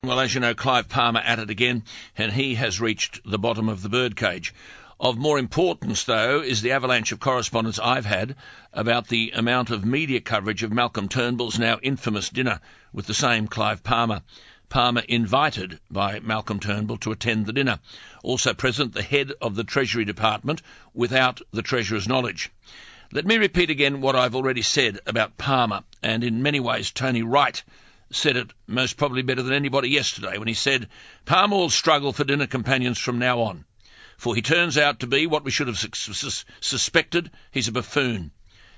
Well, as you know, Clive Palmer at it again, and he has reached the bottom of the birdcage. Of more importance, though, is the avalanche of correspondence I've had about the amount of media coverage of Malcom Turnbull's now infamous dinner with the same Clive Palmer. Palmer invited by Malcom Turnbull to attend the dinner. Also present, the head of the Treasury Department without the Treasurer's knowledge. Let me repeat again what I've already said about Palmer, and in many ways Tony Wright said it most probably better than anybody yesterday when he said, Palmer will struggle for dinner companions from now on, for he turns out to be what we should have suspected. He's a buffoon.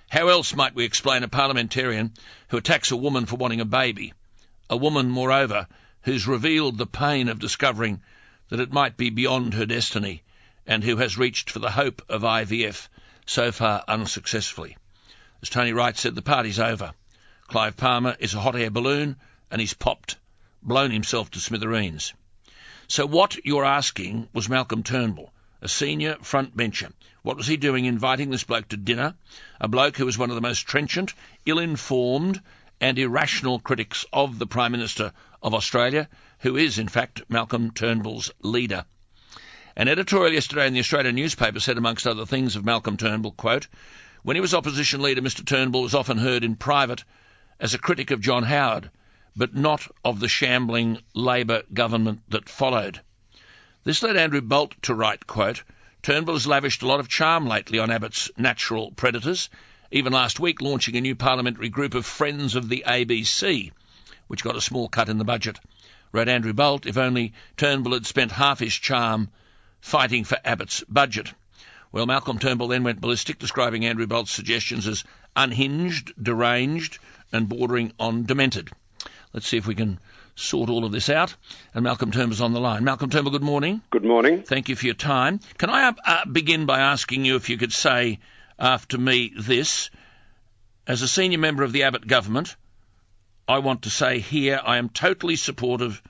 How else might we explain a parliamentarian who attacks a woman for wanting a baby, a woman, moreover, who's revealed the pain of discovering that it might be beyond her destiny, and who has reached for the hope of IVF, so far unsuccessfully? As Tony Wright said, the party's over. Clive Palmer is a hot air balloon, and he's popped, blown himself to smithereens. So what you're asking was Malcom Turnbull, a senior frontbencher. What was he doing inviting this bloke to dinner? A bloke who was one of the most trenchant, ill-informed and irrational critics of the Prime Minister of Australia, who is, in fact, Malcom Turnbull's leader. An editorial yesterday in the Australian newspaper said, amongst other things, of Malcom Turnbull, quote, when he was opposition leader, Mr Turnbull was often heard in private as a critic of John Howard, but not of the shambling Labor government that followed. This led Andrew Bolt to write, quote, Turnbull has lavished a lot of charm lately on Abbott's natural predators, even last week launching a new parliamentary group of Friends of the ABC, which got a small cut in the budget. Wrote Andrew Bolt, if only Turnbull had spent half his charm fighting for Abbott's budget. Well, Malcom Turnbull then went ballistic, describing Andrew Bolt's suggestions as unhinged, deranged, and bordering on demented. Let's see if we can sort all of this out. And Malcom Turnbull's on the line. Malcom Turnbull, good morning. Good morning. Thank you for your time. Can I begin by asking you if you could say after me this? As a senior member of the Abbott government, I want to say here I am totally supportive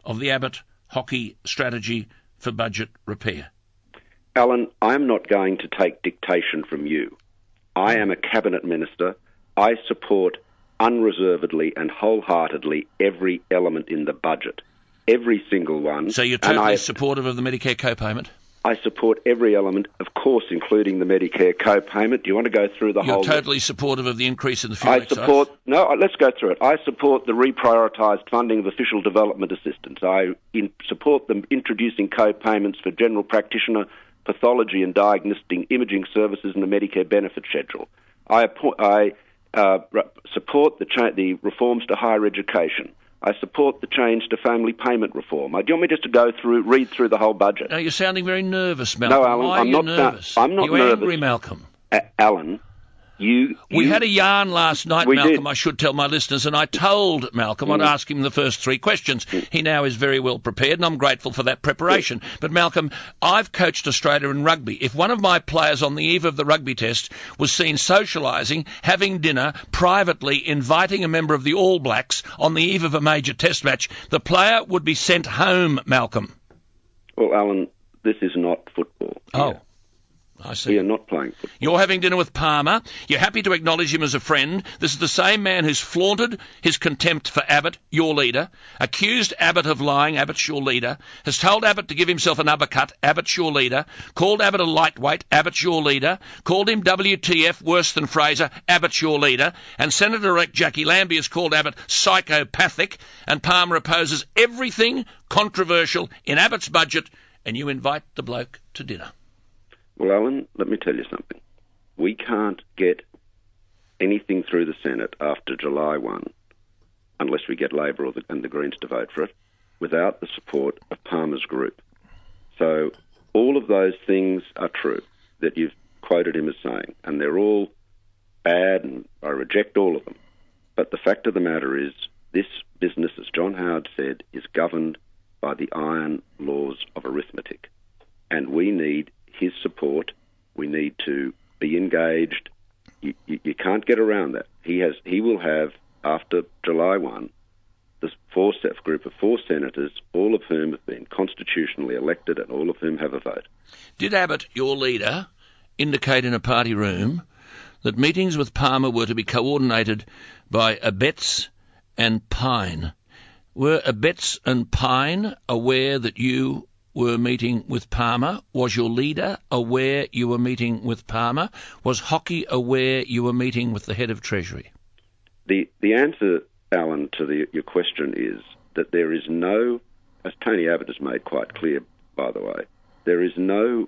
of the Abbott hockey strategy for budget repair. Alan, I'm not going to take dictation from you. I am a cabinet minister. I support unreservedly and wholeheartedly every element in the budget, every single one. So you're totally supportive of the Medicare co-payment? I support every element, of course, including the Medicare co-payment. Do you want to go through the whole... You're totally supportive of the increase in the fuel excise? Let's go through it. I support the reprioritised funding of official development assistance. I support them introducing co-payments for general practitioner, pathology and diagnostic imaging services in the Medicare benefit schedule. I support the reforms to higher education. I support the change to family payment reform. Do you want me just to read through the whole budget? No, you're sounding very nervous, Malcom. No, Alan, Why are you nervous? I'm not nervous. You're angry, Malcom? Alan, we had a yarn last night, Malcom, did. I should tell my listeners, and I told Malcom I'd ask him the first three questions. He now is very well prepared, and I'm grateful for that preparation. But, Malcom, I've coached Australia in rugby. If one of my players on the eve of the rugby test was seen socialising, having dinner, privately inviting a member of the All Blacks on the eve of a major test match, the player would be sent home, Malcom. Well, Alan, this is not football. Oh. I see. We are not playing football. You're having dinner with Palmer. You're happy to acknowledge him as a friend. This is the same man who's flaunted his contempt for Abbott, your leader, accused Abbott of lying, Abbott's your leader, has told Abbott to give himself an uppercut, Abbott's your leader, called Abbott a lightweight, Abbott's your leader, called him WTF, worse than Fraser, Abbott's your leader, and Senator-elect Jackie Lambie has called Abbott psychopathic, and Palmer opposes everything controversial in Abbott's budget, and you invite the bloke to dinner. Well, Alan, let me tell you something. We can't get anything through the Senate after July 1, unless we get Labor and the Greens to vote for it, without the support of Palmer's group. So all of those things are true that you've quoted him as saying, and they're all bad, and I reject all of them. But the fact of the matter is, this business, as John Howard said, is governed by the iron laws of arithmetic, and we need his support. We need to be engaged. You can't get around that. He will have, after July 1, this group of 4 senators, all of whom have been constitutionally elected and all of whom have a vote. Did Abbott, your leader, indicate in a party room that meetings with Palmer were to be coordinated by Abetz and Pine? Were Abetz and Pine aware that you were meeting with Palmer? Was your leader aware you were meeting with Palmer? Was Hockey aware you were meeting with the head of Treasury? The answer, Alan, to your question is that there is no, as Tony Abbott has made quite clear, by the way, there is no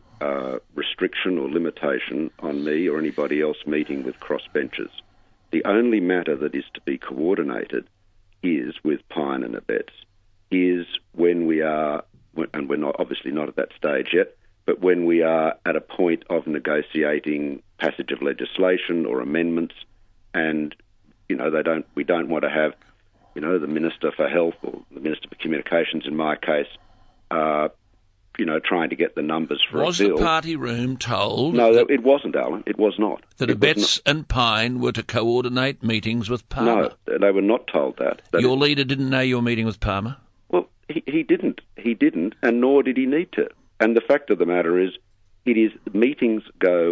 restriction or limitation on me or anybody else meeting with crossbenchers. The only matter that is to be coordinated is with Pine and Abetz, is when we are, and we're not obviously not at that stage yet, but when we are at a point of negotiating passage of legislation or amendments, and we don't want to have, the Minister for Health or the Minister for Communications, in my case, trying to get the numbers for a bill. Was the party room told? No, it wasn't, Alan. It was not. That Abetz and Pine were to coordinate meetings with Palmer? No, they were not told that. Your leader didn't know you were meeting with Palmer? Well, he didn't. He didn't, and nor did he need to. And the fact of the matter is, meetings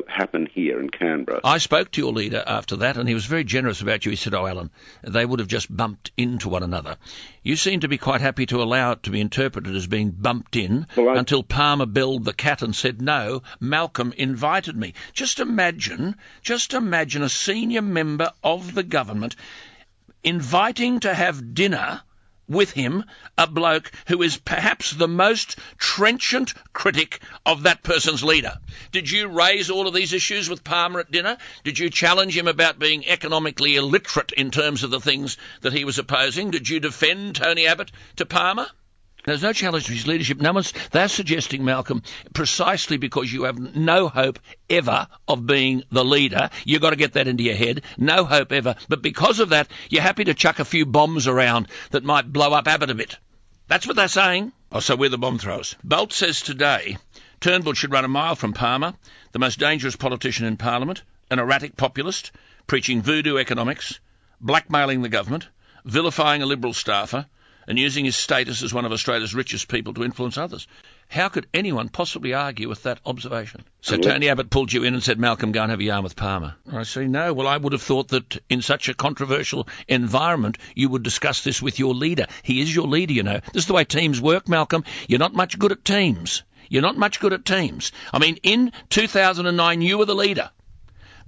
happen here in Canberra. I spoke to your leader after that, and he was very generous about you. He said, Alan, they would have just bumped into one another. You seem to be quite happy to allow it to be interpreted as being bumped in until Palmer belled the cat and said, no, Malcome invited me. Just imagine a senior member of the government inviting to have dinner with him a bloke who is perhaps the most trenchant critic of that person's leader. Did you raise all of these issues with Palmer at dinner? Did you challenge him about being economically illiterate in terms of the things that he was opposing? Did you defend Tony Abbott to Palmer? There's no challenge to his leadership. They're suggesting, Malcolm, precisely because you have no hope ever of being the leader. You've got to get that into your head. No hope ever. But because of that, you're happy to chuck a few bombs around that might blow up Abbott a bit. That's what they're saying. Oh, so we're the bomb throwers. Bolt says today Turnbull should run a mile from Palmer, the most dangerous politician in Parliament, an erratic populist, preaching voodoo economics, blackmailing the government, vilifying a Liberal staffer, and using his status as one of Australia's richest people to influence others. How could anyone possibly argue with that observation? So Tony Abbott pulled you in and said, Malcolm, go and have a yarn with Palmer. I say, no. Well, I would have thought that in such a controversial environment, you would discuss this with your leader. He is your leader, you know. This is the way teams work, Malcolm. You're not much good at teams. I mean, in 2009, you were the leader.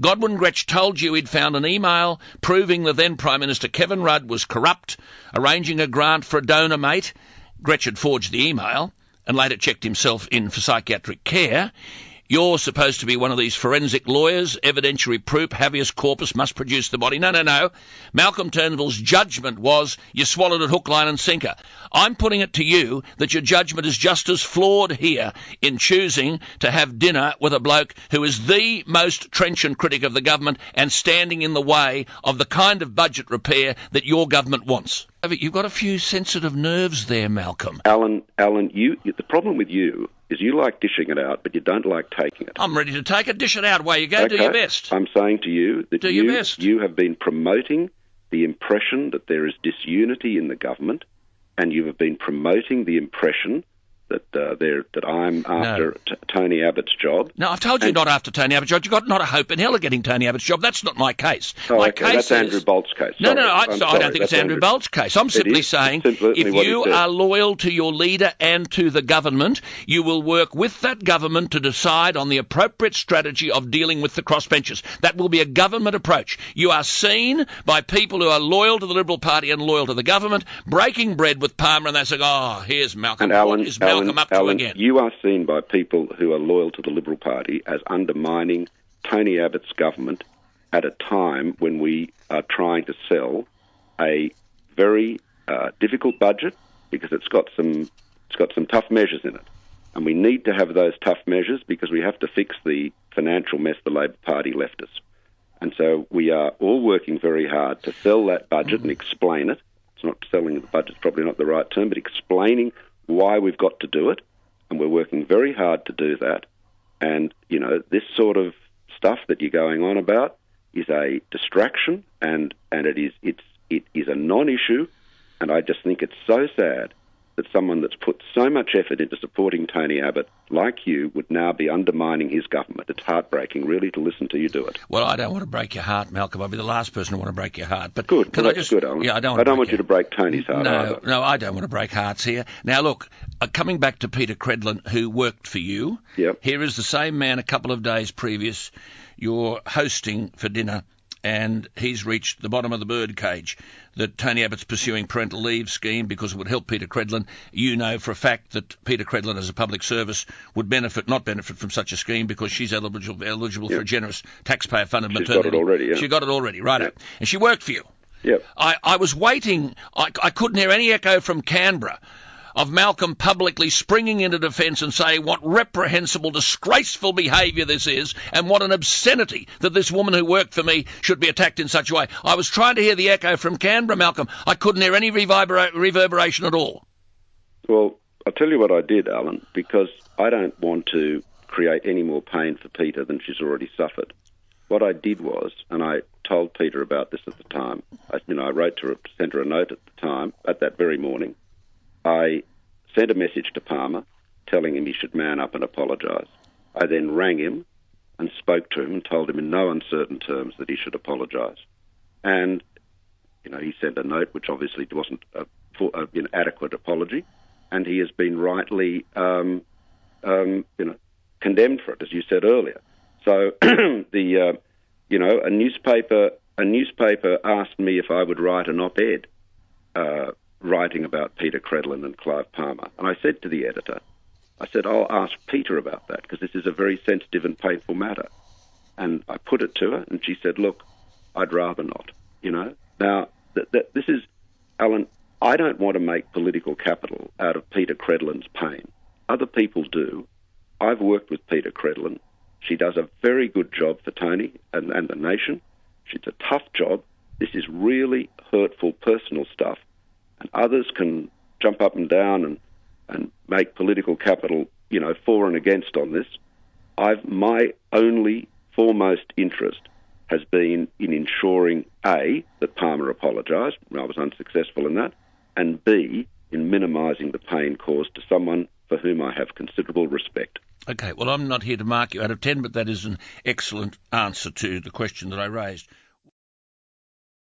Godwin Gretsch told you he'd found an email proving the then Prime Minister Kevin Rudd was corrupt, arranging a grant for a donor mate. Gretsch had forged the email and later checked himself in for psychiatric care. You're supposed to be one of these forensic lawyers, evidentiary proof, habeas corpus, must produce the body. No. Malcom Turnbull's judgment was you swallowed it hook, line and sinker. I'm putting it to you that your judgment is just as flawed here in choosing to have dinner with a bloke who is the most trenchant critic of the government and standing in the way of the kind of budget repair that your government wants. You've got a few sensitive nerves there, Malcolm. Alan, the problem with you is you like dishing it out, but you don't like taking it. I'm ready to take it. Dish it out. Away you go. Okay. Do your best. I'm saying to you that your best. You have been promoting the impression that there is disunity in the government, and you have been promoting the impression that I'm after Tony Abbott's job. No, I've told you not after Tony Abbott's job. You've got not a hope in hell of getting Tony Abbott's job. That's not my case. My case that's Andrew Bolt's case. No, I don't think it's Andrew Bolt's case. I'm simply saying if you are loyal to your leader and to the government, you will work with that government to decide on the appropriate strategy of dealing with the crossbenchers. That will be a government approach. You are seen by people who are loyal to the Liberal Party and loyal to the government, breaking bread with Palmer, and they say, here's Malcolm. And Alan, you are seen by people who are loyal to the Liberal Party as undermining Tony Abbott's government at a time when we are trying to sell a very difficult budget because it's got some tough measures in it. And we need to have those tough measures because we have to fix the financial mess the Labor Party left us. And so we are all working very hard to sell that budget and explain it. It's not selling the budget's probably not the right term, but explaining why we've got to do it, and we're working very hard to do that. And, this sort of stuff that you're going on about is a distraction, and it is a non-issue, and I just think it's so sad that someone that's put so much effort into supporting Tony Abbott, like you, would now be undermining his government. It's heartbreaking, really, to listen to you do it. Well, I don't want to break your heart, Malcolm. I'll be the last person to want to break your heart. But good. Can well, I just? Good, Alan. Yeah, I don't want you to break Tony's heart either. No, I don't want to break hearts here. Now, look, coming back to Peter Credlin, who worked for you. Yep. Here is the same man a couple of days previous. You're hosting for dinner, and he's reached the bottom of the birdcage that Tony Abbott's pursuing parental leave scheme because it would help Peter Credlin. You know for a fact that Peter Credlin, as a public service, would not benefit from such a scheme because she's eligible for a generous taxpayer-funded maternity. She's got it already, yeah. She got it already, right. Yep. And she worked for you. Yep. I was waiting. I couldn't hear any echo from Canberra of Malcome publicly springing into defence and saying what reprehensible, disgraceful behaviour this is and what an obscenity that this woman who worked for me should be attacked in such a way. I was trying to hear the echo from Canberra, Malcolm. I couldn't hear any reverberation at all. Well, I'll tell you what I did, Alan, because I don't want to create any more pain for Peter than she's already suffered. What I did was, and I told Peter about this at the time, I wrote to her, sent her a note at the time, at that very morning. I sent a message to Palmer telling him he should man up and apologise. I then rang him and spoke to him and told him in no uncertain terms that he should apologise. And, he sent a note which obviously wasn't an adequate apology, and he has been rightly, condemned for it, as you said earlier. So, a newspaper asked me if I would write an op-ed writing about Peter Credlin and Clive Palmer. And I said to the editor, I'll ask Peter about that because this is a very sensitive and painful matter. And I put it to her and she said, look, I'd rather not, Now, this is, Alan, I don't want to make political capital out of Peter Credlin's pain. Other people do. I've worked with Peter Credlin. She does a very good job for Tony and the nation. It's a tough job. This is really hurtful personal stuff. And others can jump up and down and make political capital, for and against on this. My only foremost interest has been in ensuring, A, that Palmer apologised. I was unsuccessful in that. And B, in minimising the pain caused to someone for whom I have considerable respect. Okay, well, I'm not here to mark you out of 10, but that is an excellent answer to the question that I raised.